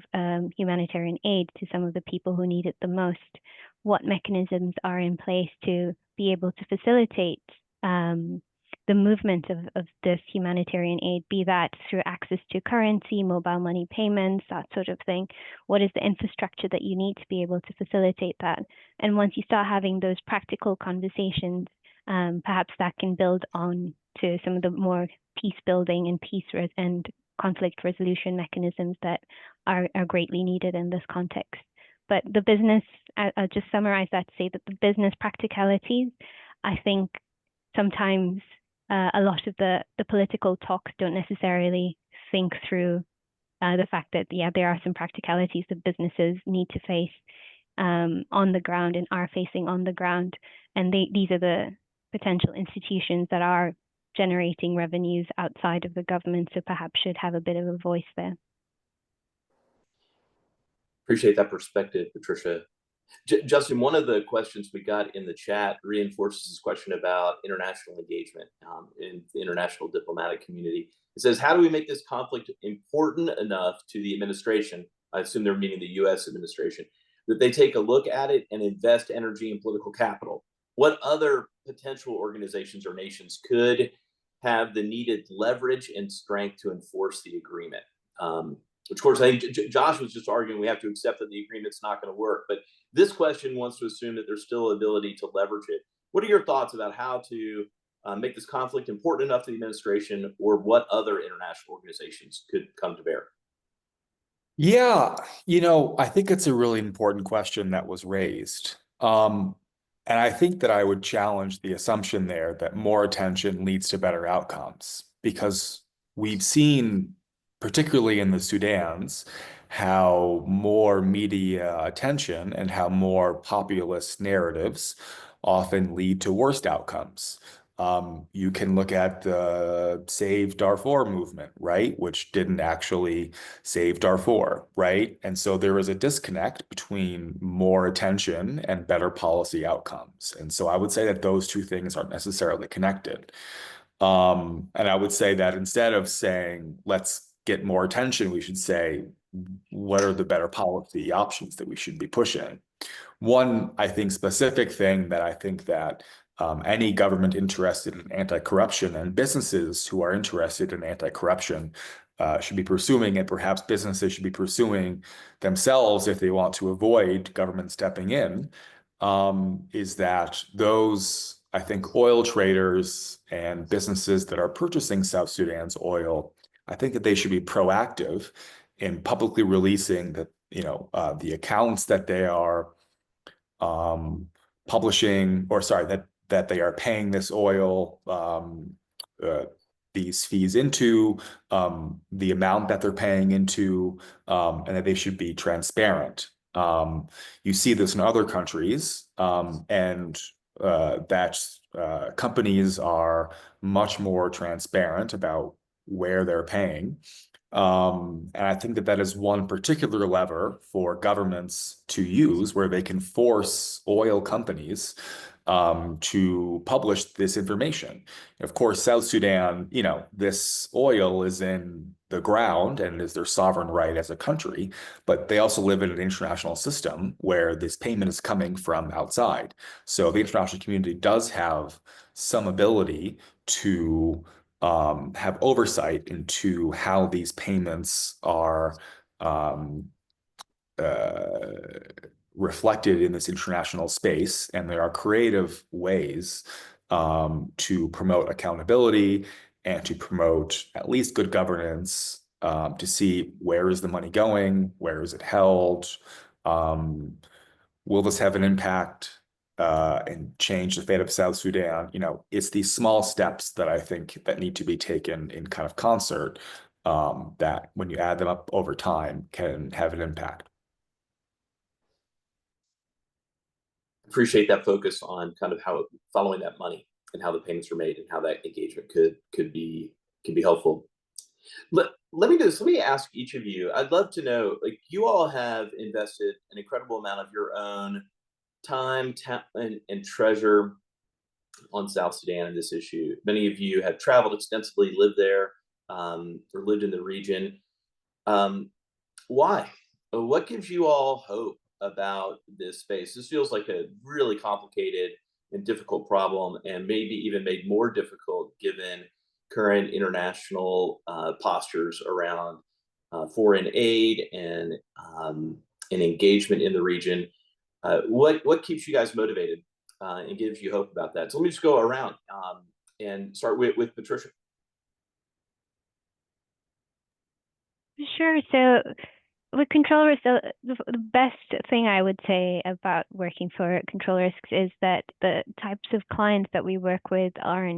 [SPEAKER 5] humanitarian aid to some of the people who need it the most? What mechanisms are in place to be able to facilitate the movement of this humanitarian aid, be that through access to currency, mobile money payments, that sort of thing? What is the infrastructure that you need to be able to facilitate that? And once you start having those practical conversations, perhaps that can build on to some of the more peace building and conflict resolution mechanisms that are greatly needed in this context. But the business, I'll just summarize that to say that the business practicalities, I think sometimes a lot of the political talks don't necessarily think through the fact that, there are some practicalities that businesses need to face on the ground and are facing on the ground. And these are the potential institutions that are generating revenues outside of the government, so perhaps should have a bit of a voice there.
[SPEAKER 1] Appreciate that perspective, Patricia. Justin, one of the questions we got in the chat reinforces this question about international engagement in the international diplomatic community. It says, how do we make this conflict important enough to the administration, I assume they're meaning the US administration, that they take a look at it and invest energy and political capital? What other potential organizations or nations could have the needed leverage and strength to enforce the agreement? Which, of course, I think Josh was just arguing we have to accept that the agreement's not going to work. But this question wants to assume that there's still ability to leverage it. What are your thoughts about how to make this conflict important enough to the administration, or what other international organizations could come to bear?
[SPEAKER 2] Yeah, I think it's a really important question that was raised. And I think that I would challenge the assumption there that more attention leads to better outcomes, because we've seen, particularly in the Sudans, how more media attention and how more populist narratives often lead to worst outcomes. You can look at the Save Darfur movement, right, which didn't actually save Darfur, right? And so there is a disconnect between more attention and better policy outcomes. And so I would say that those two things aren't necessarily connected. And I would say that instead of saying, let's get more attention, we should say, what are the better policy options that we should be pushing? One, I think, specific thing that I think that any government interested in anti-corruption and businesses who are interested in anti-corruption should be pursuing, and perhaps businesses should be pursuing themselves if they want to avoid government stepping in, is that those, I think, oil traders and businesses that are purchasing South Sudan's oil, I think that they should be proactive in publicly releasing the accounts that they are publishing, or sorry, that they are paying this oil, these fees into, the amount that they're paying into, and that they should be transparent. You see this in other countries, and that companies are much more transparent about where they're paying. And I think that that is one particular lever for governments to use where they can force oil companies to publish this information. Of course, South Sudan, you know, this oil is in the ground and is their sovereign right as a country, but they also live in an international system where this payment is coming from outside. So the international community does have some ability to have oversight into how these payments are reflected in this international space, and there are creative ways to promote accountability and to promote at least good governance, to see where is the money going, where is it held, will this have an impact and change the fate of South Sudan? You know, it's these small steps that I think that need to be taken in kind of concert, that when you add them up over time can have an impact.
[SPEAKER 1] Appreciate that focus on kind of how following that money and how the payments are made and how that engagement could be helpful. Let me ask each of you. I'd love to know, like, you all have invested an incredible amount of your own time, and treasure on South Sudan and this issue. Many of you have traveled extensively, lived there, or lived in the region. Why? What gives you all hope about this space? This feels like a really complicated and difficult problem, and maybe even made more difficult given current international postures around foreign aid and engagement in the region. What keeps you guys motivated and gives you hope about that? So let me just go around and start with Patricia.
[SPEAKER 5] Sure. So with control risk, the best thing I would say about working for control risks is that the types of clients that we work with are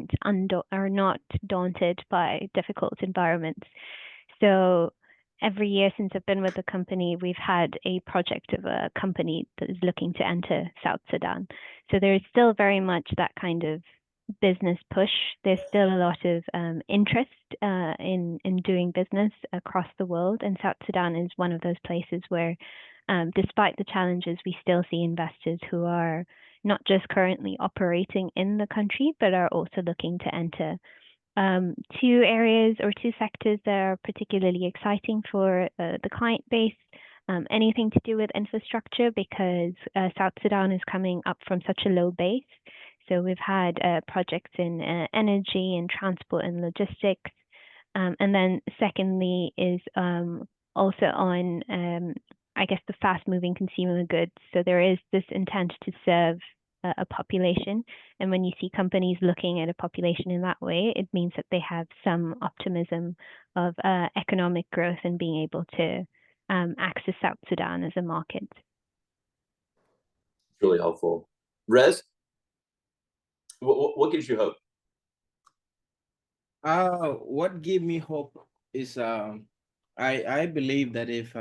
[SPEAKER 5] not daunted by difficult environments. So every year since I've been with the company, we've had a project of a company that is looking to enter South Sudan. So there is still very much that kind of business push. There's still a lot of interest in doing business across the world, and South Sudan is one of those places where, despite the challenges, we still see investors who are not just currently operating in the country, but are also looking to enter. Two areas or two sectors that are particularly exciting for the client base. Anything to do with infrastructure, because South Sudan is coming up from such a low base. So we've had projects in energy and transport and logistics. And then secondly is also on, I guess, the fast-moving consumer goods. So there is this intent to serve a population. And when you see companies looking at a population in that way, it means that they have some optimism of economic growth and being able to access South Sudan as a market.
[SPEAKER 1] Really helpful. Rez, what gives you hope?
[SPEAKER 4] What gave me hope is I believe that if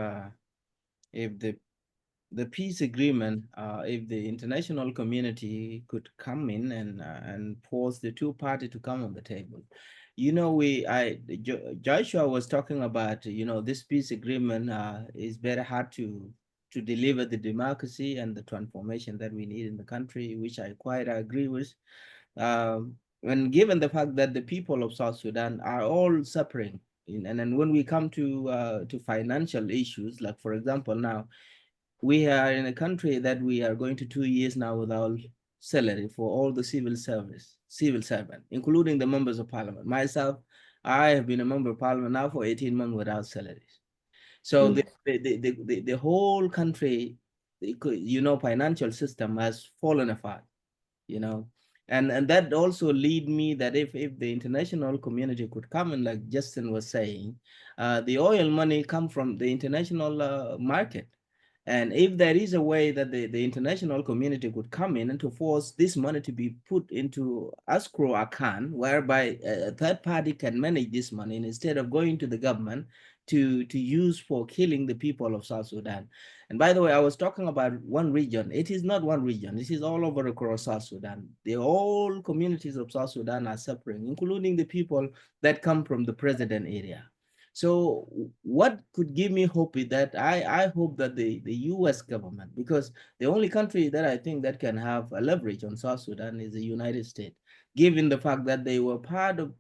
[SPEAKER 4] the peace agreement, if the international community could come in and force the two parties to come on the table, you know, Joshua was talking about, you know, this peace agreement is very hard to deliver the democracy and the transformation that we need in the country, which I quite agree with. And given the fact that the people of South Sudan are all suffering, and then when we come to financial issues, like for example, now we are in a country that we are going to 2 years now without salary for all the civil servant, including the members of parliament. Myself, I have been a member of parliament now for 18 months without salaries. So the whole country, you know, financial system has fallen apart, you know. And that also lead me that if the international community could come in, like Justin was saying, the oil money come from the international market. And if there is a way that the international community could come in and to force this money to be put into escrow account, whereby a third party can manage this money instead of going to the government to use for killing the people of South Sudan. And by the way, I was talking about one region. It is not one region. This is all over across South Sudan. The whole communities of South Sudan are suffering, including the people that come from the president area. So what could give me hope is that I hope that the US government, because the only country that I think that can have a leverage on South Sudan is the United States, given the fact that they were part of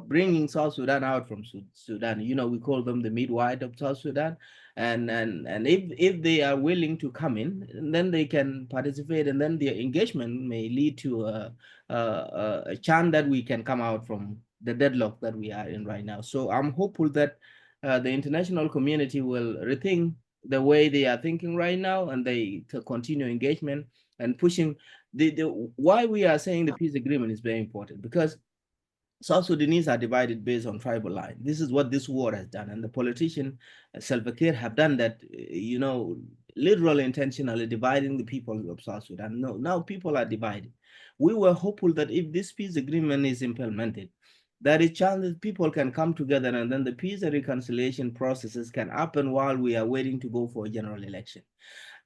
[SPEAKER 4] bringing South Sudan out from Sudan. You know, we call them the midwife of South Sudan. And if they are willing to come in, then they can participate, and then their engagement may lead to a chance that we can come out from the deadlock that we are in right now. So I'm hopeful that the international community will rethink the way they are thinking right now, and they continue engagement and pushing why we are saying the peace agreement is very important, because South Sudanese are divided based on tribal line. This is what this war has done. And the politician, Salva Kiir, have done that, you know, literally intentionally dividing the people of South Sudan. No, now people are divided. We were hopeful that if this peace agreement is implemented, there is chance that people can come together, and then the peace and reconciliation processes can happen while we are waiting to go for a general election.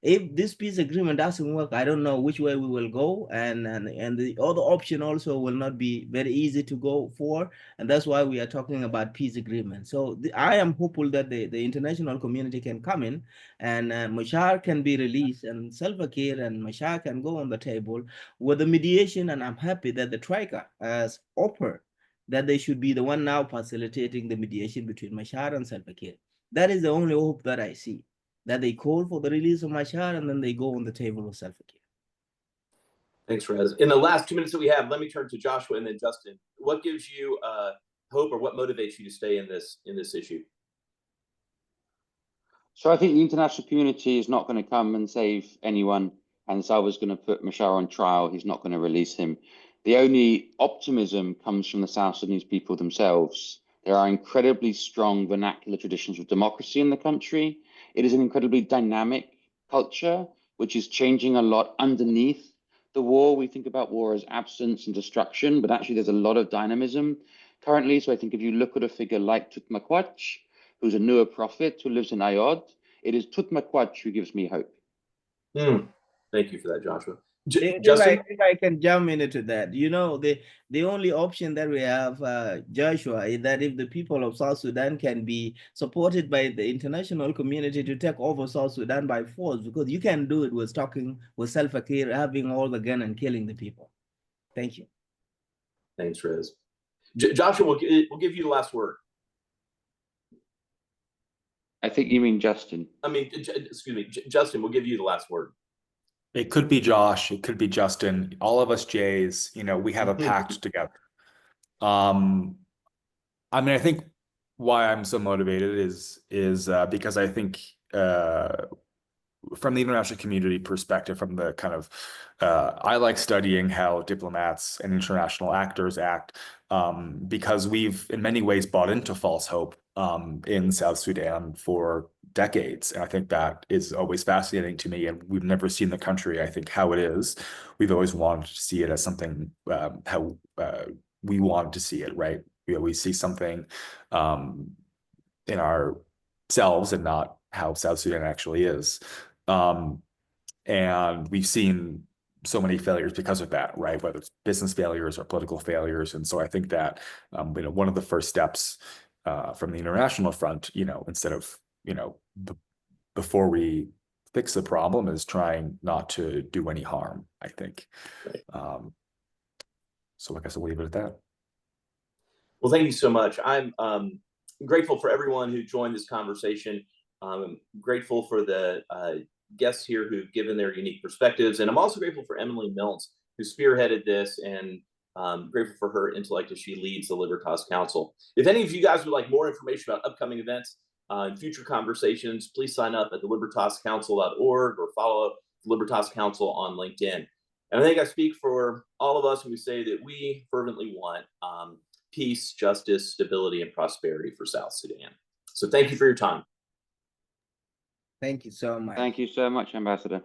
[SPEAKER 4] If this peace agreement doesn't work, I don't know which way we will go, and the other option also will not be very easy to go for, and that's why we are talking about peace agreement. So I am hopeful that the international community can come in, and Machar can be released, and Salva Kiir and Machar can go on the table with the mediation, and I'm happy that the Troika has offered that they should be the one now facilitating the mediation between Machar and Salva Kiir. That is the only hope that I see, that they call for the release of Machar, and then they go on the table with Salva Kiir.
[SPEAKER 1] Thanks, Rez. In the last 2 minutes that we have, let me turn to Joshua and then Justin. What gives you hope, or what motivates you to stay in this issue?
[SPEAKER 3] So I think the international community is not going to come and save anyone, and Salva's going to put Machar on trial. He's not going to release him. The only optimism comes from the South Sudanese people themselves. There are incredibly strong vernacular traditions of democracy in the country. It is an incredibly dynamic culture, which is changing a lot underneath the war. We think about war as absence and destruction, but actually there's a lot of dynamism currently. So I think if you look at a figure like Tut Makwach, who's a newer prophet who lives in Ayod, it is Tut Makwach who gives me hope.
[SPEAKER 1] Thank you for that, Joshua.
[SPEAKER 4] Justin? If I can jump into that, you know, the only option that we have, Joshua, is that if the people of South Sudan can be supported by the international community to take over South Sudan by force, because you can do it with talking with Salva Kiir, having all the gun and killing the people. Thank you.
[SPEAKER 1] Thanks, Rez. Joshua, we'll give you the last word.
[SPEAKER 3] I think you mean Justin.
[SPEAKER 1] I mean, excuse me, Justin, we'll give you the last word.
[SPEAKER 2] It could be Josh, it could be Justin, all of us Jays, you know, we have a pact together. I mean, I think why I'm so motivated is because I think from the international community perspective, from the kind of, I like studying how diplomats and international actors act, because we've in many ways bought into false hope in South Sudan for decades. And I think that is always fascinating to me. And we've never seen the country, I think, how it is. We've always wanted to see it as something, how we wanted to see it, right? We always see something in ourselves and not how South Sudan actually is. And we've seen so many failures because of that, right? Whether it's business failures or political failures. And so I think that, you know, one of the first steps from the international front, you know, instead of, you know, before we fix the problem, is trying not to do any harm, I think. Right. So I guess I'll leave it at that.
[SPEAKER 1] Well, thank you so much. I'm grateful for everyone who joined this conversation. I'm grateful for the guests here who've given their unique perspectives. And I'm also grateful for Emily Mills, who spearheaded this, and grateful for her intellect as she leads the Libertas Council. If any of you guys would like more information about upcoming events and future conversations, please sign up at thelibertascouncil.org or follow the Libertas Council on LinkedIn. And I think I speak for all of us when we say that we fervently want peace, justice, stability, and prosperity for South Sudan. So thank you for your time.
[SPEAKER 4] Thank you so much.
[SPEAKER 3] Thank you so much, Ambassador.